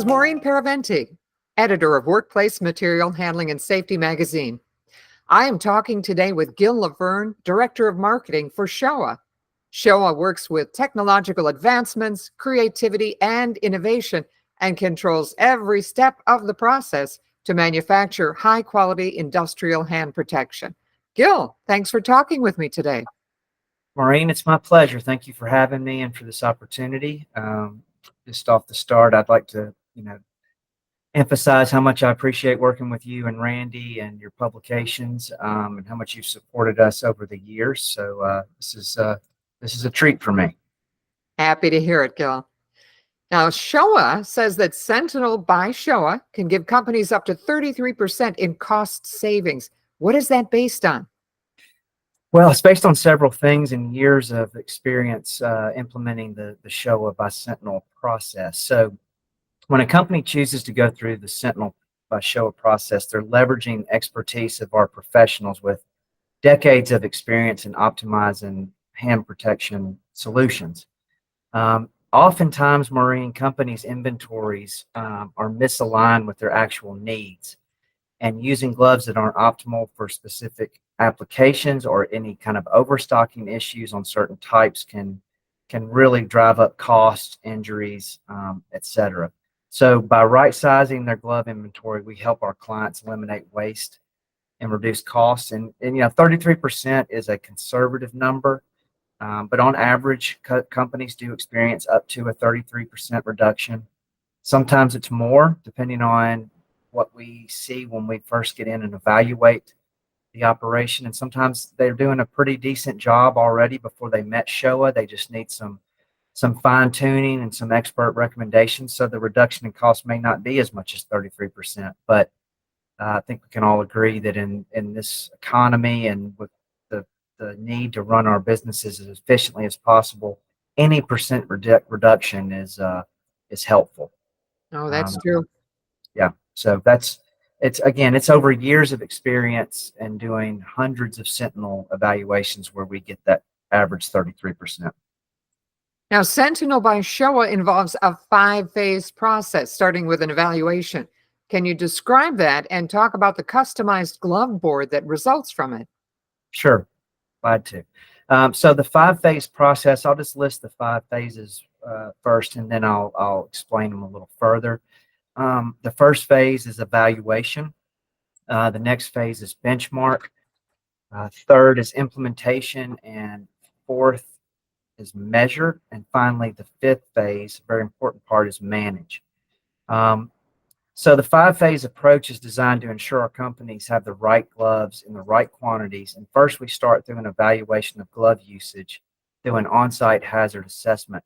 Maureen Paraventi, editor of Workplace Material Handling and Safety magazine. I am talking today with Gil Laverne, director of marketing for SHOWA. SHOWA works with technological advancements, creativity, and innovation and controls every step of the process to manufacture high-quality industrial hand protection. Gil, thanks for talking with me today. Maureen, it's my pleasure. Thank you for having me and for this opportunity. Just off the start, I'd like to, emphasize how much I appreciate working with you and Randy and your publications, and how much you've supported us over the years. So this is a treat for me. Happy to hear it, Gil. Now, SHOWA says that Sentinel by SHOWA can give companies up to 33% in cost savings. What is that based on? Well, it's based on several things and years of experience implementing the SHOWA by Sentinel process. So when a company chooses to go through the Sentinel by SHOWA process, they're leveraging expertise of our professionals with decades of experience in optimizing hand protection solutions. Oftentimes, marine companies' inventories are misaligned with their actual needs, and using gloves that aren't optimal for specific applications or any kind of overstocking issues on certain types can really drive up costs, injuries, etc. So by right sizing their glove inventory, we help our clients eliminate waste and reduce costs. And 33% is a conservative number, but on average, companies do experience up to a 33% reduction. Sometimes it's more, depending on what we see when we first get in and evaluate the operation. And sometimes they're doing a pretty decent job already before they met SHOWA. They just need some fine tuning and some expert recommendations. So the reduction in cost may not be as much as 33%, but I think we can all agree that in this economy and with the need to run our businesses as efficiently as possible, any percent reduction is helpful. Oh, that's true. Yeah. So it's over years of experience and doing hundreds of Sentinel evaluations where we get that average 33%. Now, Sentinel by SHOWA involves a 5-phase process, starting with an evaluation. Can you describe that and talk about the customized glove board that results from it? Sure, glad to. So the 5-phase process, I'll just list the 5 phases first, and then I'll explain them a little further. The first phase is evaluation. The next phase is benchmark. Third is implementation, and fourth is measure, and finally the 5th phase, very important part, is manage. So the 5-phase approach is designed to ensure our companies have the right gloves in the right quantities. And first, we start through an evaluation of glove usage through an on-site hazard assessment.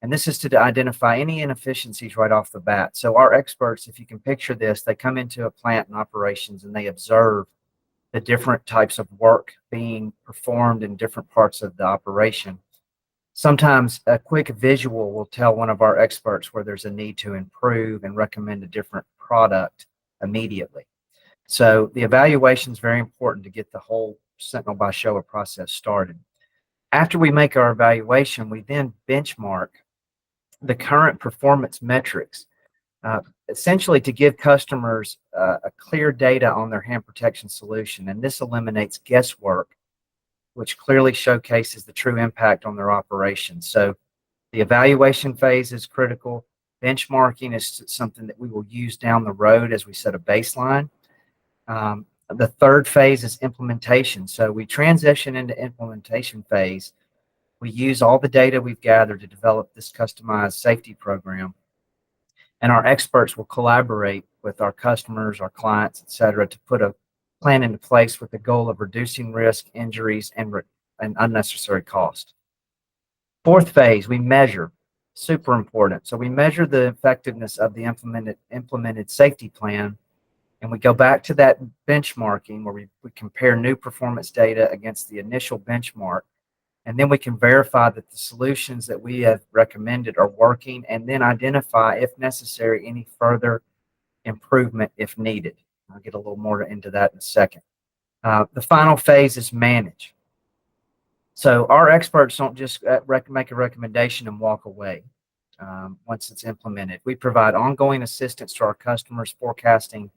And this is to identify any inefficiencies right off the bat. So our experts, if you can picture this, they come into a plant and operations and they observe the different types of work being performed in different parts of the operation. Sometimes a quick visual will tell one of our experts where there's a need to improve and recommend a different product immediately. So the evaluation is very important to get the whole Sentinel by SHOWA process started. After we make our evaluation, we then benchmark the current performance metrics, essentially to give customers a clear data on their hand protection solution. And this eliminates guesswork, which clearly showcases the true impact on their operations. So the evaluation phase is critical. Benchmarking is something that we will use down the road as we set a baseline. The third phase is implementation. So we transition into implementation phase. We use all the data we've gathered to develop this customized safety program. And our experts will collaborate with our customers, our clients, et cetera, to put a plan into place with the goal of reducing risk, injuries, and unnecessary cost. 4th phase, we measure. Super important. So we measure the effectiveness of the implemented safety plan, and we go back to that benchmarking where we compare new performance data against the initial benchmark, and then we can verify that the solutions that we have recommended are working, and then identify, if necessary, any further improvement if needed. I'll get a little more into that in a second. The final phase is manage. So our experts don't just make a recommendation and walk away. once it's implemented. We provide ongoing assistance to our customers forecasting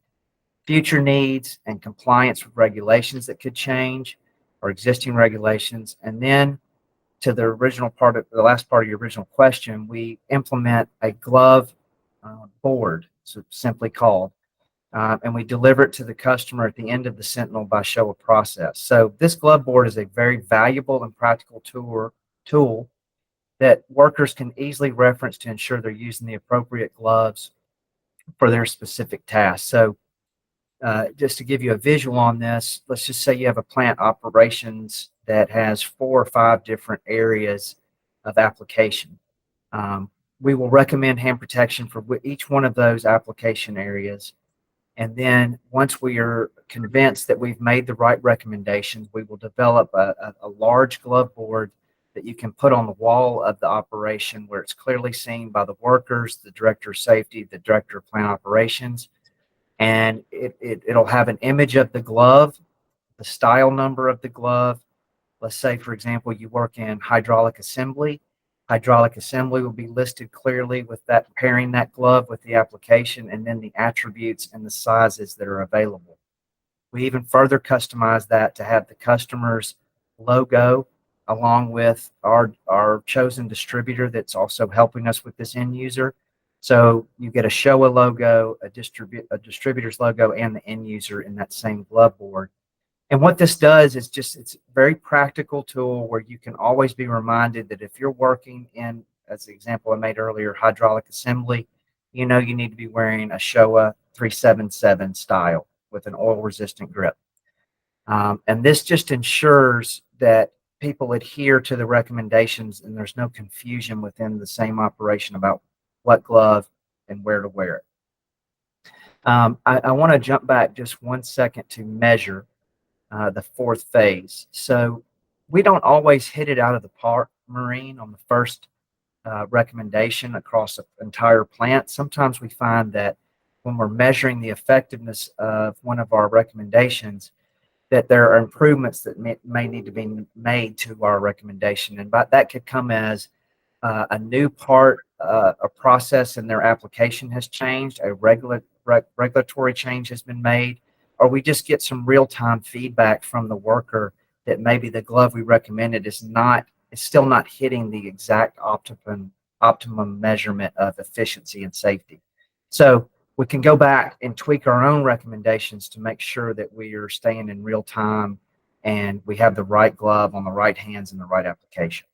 future needs and compliance with regulations that could change or existing regulations. And then to the last part of your original question, we implement a glove board, so simply called, and we deliver it to the customer at the end of the Sentinel by SHOWA process. So this glove board is a very valuable and practical tool that workers can easily reference to ensure they're using the appropriate gloves for their specific task. So just to give you a visual on this, let's just say you have a plant operations that has 4 or 5 different areas of application. We will recommend hand protection for each one of those application areas. And then once we are convinced that we've made the right recommendations, we will develop a large glove board that you can put on the wall of the operation where it's clearly seen by the workers, the director of safety, the director of plant operations. And it'll have an image of the glove, the style number of the glove. Let's say, for example, you work in hydraulic assembly. Hydraulic assembly will be listed clearly with that, pairing that glove with the application, and then the attributes and the sizes that are available. We even further customize that to have the customer's logo along with our chosen distributor that's also helping us with this end user. So you get a SHOWA logo, a distributor's logo, and the end user in that same glove board. And what this does is it's a very practical tool where you can always be reminded that if you're working in, as the example I made earlier, hydraulic assembly, you know you need to be wearing a SHOWA 377 style with an oil-resistant grip. And this just ensures that people adhere to the recommendations and there's no confusion within the same operation about what glove and where to wear it. I want to jump back just 1 second to measure the 4th phase. So we don't always hit it out of the park, Maureen, on the first recommendation across an entire plant. Sometimes we find that when we're measuring the effectiveness of one of our recommendations, that there are improvements that may need to be made to our recommendation. And that could come as a new part, a process in their application has changed, a regulatory change has been made, or we just get some real-time feedback from the worker that maybe the glove we recommended is still not hitting the exact optimum measurement of efficiency and safety. So we can go back and tweak our own recommendations to make sure that we are staying in real time and we have the right glove on the right hands in the right application.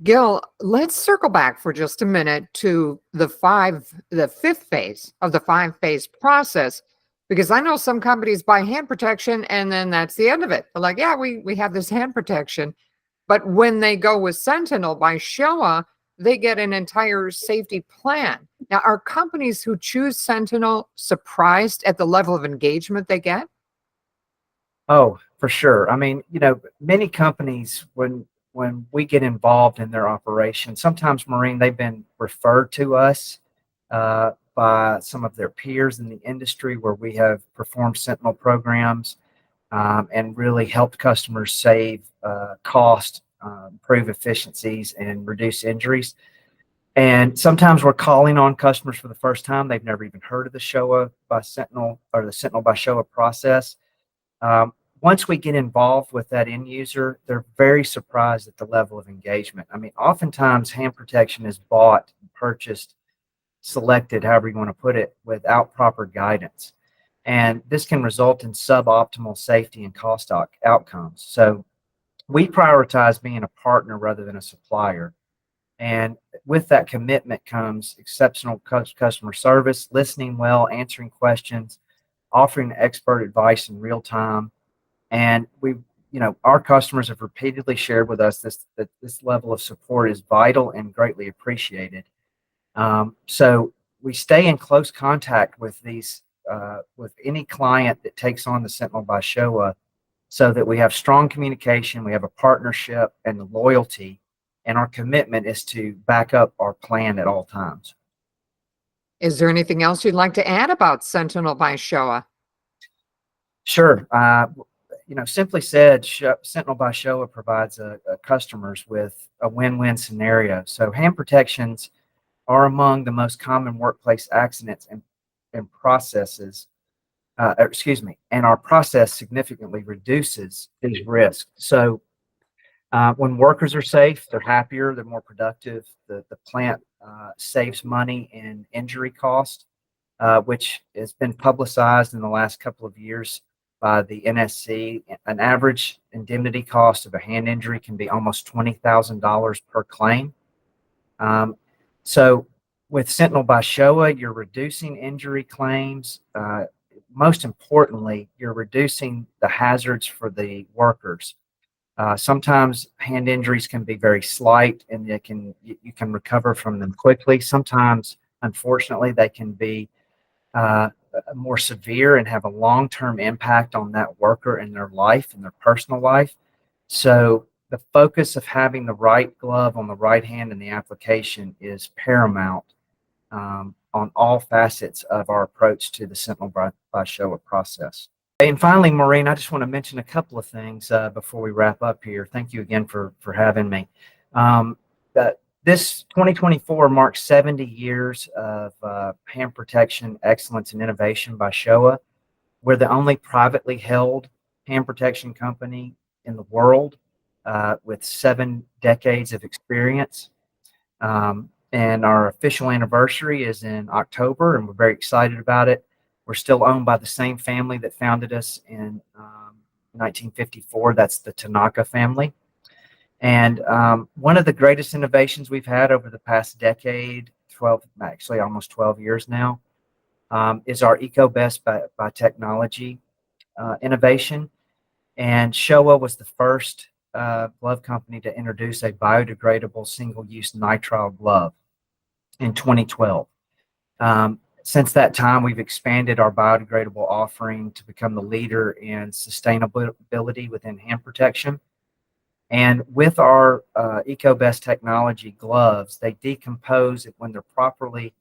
Gil, let's circle back for just a minute to the 5th phase of the 5-phase process, because I know some companies buy hand protection and then that's the end of it. They're like, yeah, we have this hand protection. But when they go with Sentinel by SHOWA, they get an entire safety plan. Now, are companies who choose Sentinel surprised at the level of engagement they get? Oh, for sure. I mean, many companies, when we get involved in their operation, sometimes, Maureen, they've been referred to us by some of their peers in the industry where we have performed Sentinel programs and really helped customers save cost, improve efficiencies, and reduce injuries. And sometimes we're calling on customers for the first time. They've never even heard of the SHOWA by Sentinel or the Sentinel by SHOWA process. Once we get involved with that end user, they're very surprised at the level of engagement. I mean, oftentimes hand protection is bought, purchased, selected, however you want to put it, without proper guidance. And this can result in suboptimal safety and cost outcomes. So we prioritize being a partner rather than a supplier. And with that commitment comes exceptional customer service, listening well, answering questions, offering expert advice in real time. And our customers have repeatedly shared with us that this level of support is vital and greatly appreciated. So we stay in close contact with with any client that takes on the Sentinel by SHOWA, so that we have strong communication, we have a partnership and loyalty, and our commitment is to back up our plan at all times. Is there anything else you'd like to add about Sentinel by SHOWA? Sure. simply said, Sentinel by SHOWA provides customers with a win-win scenario. So hand protections are among the most common workplace accidents and processes, and our process significantly reduces these risks. So when workers are safe, they're happier, they're more productive. The plant saves money in injury cost, which has been publicized in the last couple of years by the NSC. An average indemnity cost of a hand injury can be almost $20,000 per claim. So with Sentinel by SHOWA, you're reducing injury claims. Most importantly, you're reducing the hazards for the workers. Sometimes hand injuries can be very slight and you can recover from them quickly. Sometimes, unfortunately, they can be more severe and have a long-term impact on that worker and their life and their personal life. So the focus of having the right glove on the right hand in the application is paramount on all facets of our approach to the Sentinel by SHOWA process. And finally, Maureen, I just want to mention a couple of things before we wrap up here. Thank you again for having me. This 2024 marks 70 years of hand protection excellence and innovation by SHOWA. We're the only privately held hand protection company in the world with 7 decades of experience. And our official anniversary is in October, and we're very excited about it. We're still owned by the same family that founded us in 1954. That's the Tanaka family. And one of the greatest innovations we've had over the past decade, actually almost 12 years now, is our EcoBest by technology innovation. And SHOWA was the first glove company to introduce a biodegradable single-use nitrile glove in 2012. Since that time, we've expanded our biodegradable offering to become the leader in sustainability within hand protection. And with our EcoBest technology gloves, they decompose when they're properly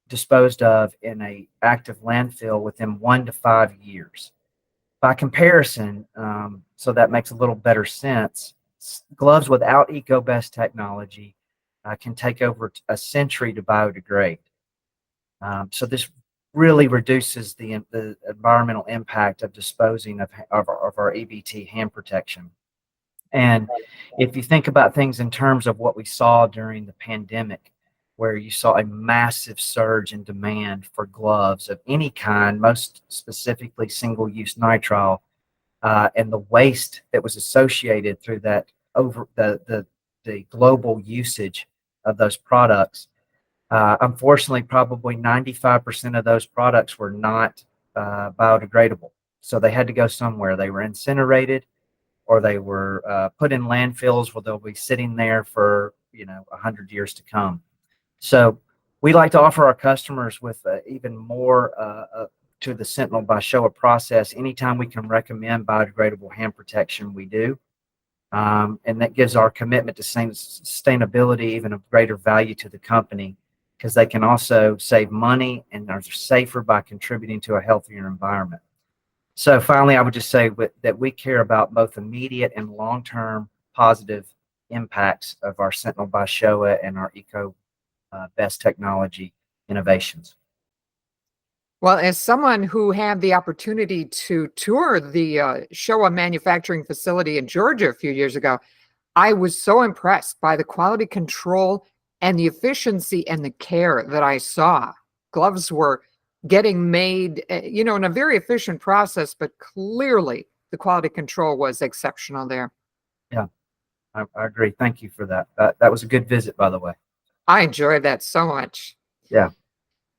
disposed of in an active landfill within 1 to 5 years. By comparison, so that makes a little better sense, gloves without EcoBest technology can take over a century to biodegrade. So this really reduces the environmental impact of disposing of our EBT hand protection. And if you think about things in terms of what we saw during the pandemic, where you saw a massive surge in demand for gloves of any kind, most specifically single-use nitrile, and the waste that was associated through that over the global usage of those products. Unfortunately, probably 95% of those products were not biodegradable. So they had to go somewhere. They were incinerated, or they were put in landfills where they'll be sitting there for 100 years to come. So we like to offer our customers with even more to the Sentinel by SHOWA process. Anytime we can recommend biodegradable hand protection, we do. And that gives our commitment to sustainability even a greater value to the company, because they can also save money and are safer by contributing to a healthier environment. So finally, I would just say that we care about both immediate and long-term positive impacts of our Sentinel by SHOWA and our EcoBest technology innovations. Well, as someone who had the opportunity to tour the SHOWA manufacturing facility in Georgia a few years ago, I was so impressed by the quality control and the efficiency and the care that I saw. Gloves were getting made, in a very efficient process, but clearly the quality control was exceptional there. Yeah, I agree. Thank you for that. That was a good visit, by the way. I enjoyed that so much. Yeah.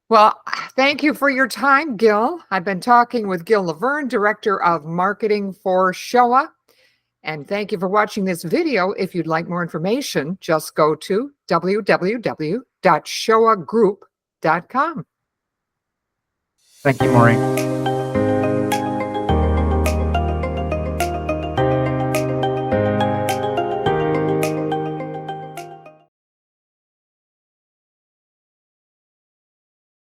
Well, thank you for your time, Gil. I've been talking with Gil Laverne, Director of Marketing for SHOWA. And thank you for watching this video. If you'd like more information, just go to www.showagroup.com. Thank you, Maureen.